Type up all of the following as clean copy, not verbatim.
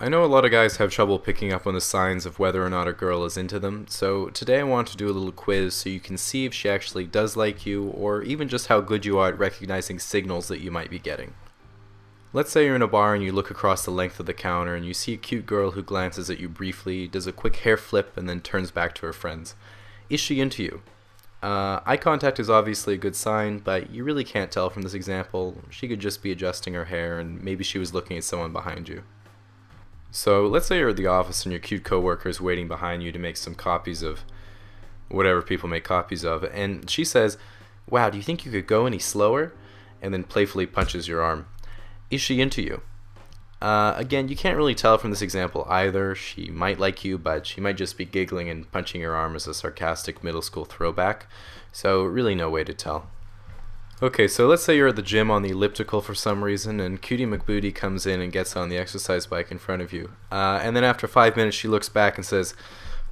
I know a lot of guys have trouble picking up on the signs of whether or not a girl is into them, so today I want to do a little quiz so you can see if she actually does like you, or even just how good you are at recognizing signals that you might be getting. Let's say you're in a bar and you look across the length of the counter and you see a cute girl who glances at you briefly, does a quick hair flip, and then turns back to her friends. Is she into you? Eye contact is obviously a good sign, but you really can't tell from this example. She could just be adjusting her hair and maybe she was looking at someone behind you. So let's say you're at the office and your cute coworker is waiting behind you to make some copies of whatever people make copies of, and she says, "Wow, do you think you could go any slower?" and then playfully punches your arm. Is she into you? Again, you can't really tell from this example either. She might like you, but she might just be giggling and punching your arm as a sarcastic middle school throwback, so really no way to tell. Okay, so let's say you're at the gym on the elliptical for some reason, and Cutie McBooty comes in and gets on the exercise bike in front of you. And then after 5 minutes, she looks back and says,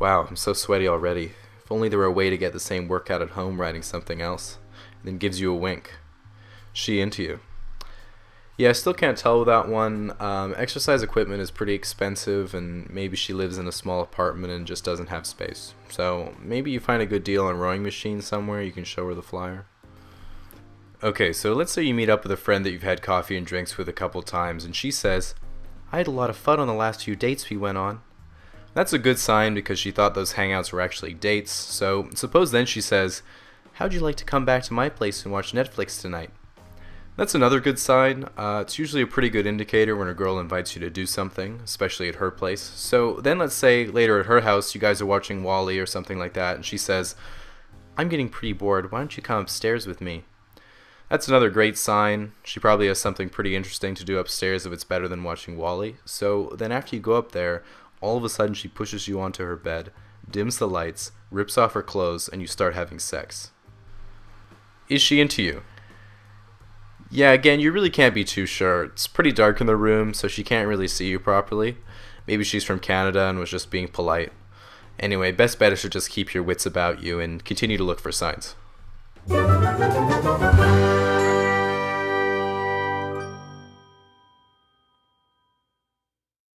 "Wow, I'm so sweaty already. If only there were a way to get the same workout at home riding something else." And then gives you a wink. She into you? Yeah, I still can't tell with that one. Exercise equipment is pretty expensive, and maybe she lives in a small apartment and just doesn't have space. So maybe you find a good deal on rowing machines somewhere, you can show her the flyer. Okay, so let's say you meet up with a friend that you've had coffee and drinks with a couple times, and she says, "I had a lot of fun on the last few dates we went on." That's a good sign because she thought those hangouts were actually dates, so suppose then she says, "How'd you like to come back to my place and watch Netflix tonight?" That's another good sign. It's usually a pretty good indicator when a girl invites you to do something, especially at her place. So then let's say later at her house you guys are watching Wall-E or something like that, and she says, "I'm getting pretty bored, why don't you come upstairs with me?" That's another great sign. She probably has something pretty interesting to do upstairs if it's better than watching Wall-E. So then after you go up there, all of a sudden she pushes you onto her bed, dims the lights, rips off her clothes, and you start having sex. Is she into you? Yeah, again, you really can't be too sure. It's pretty dark in the room, so she can't really see you properly. Maybe she's from Canada and was just being polite. Anyway, best bet is to just keep your wits about you and continue to look for signs.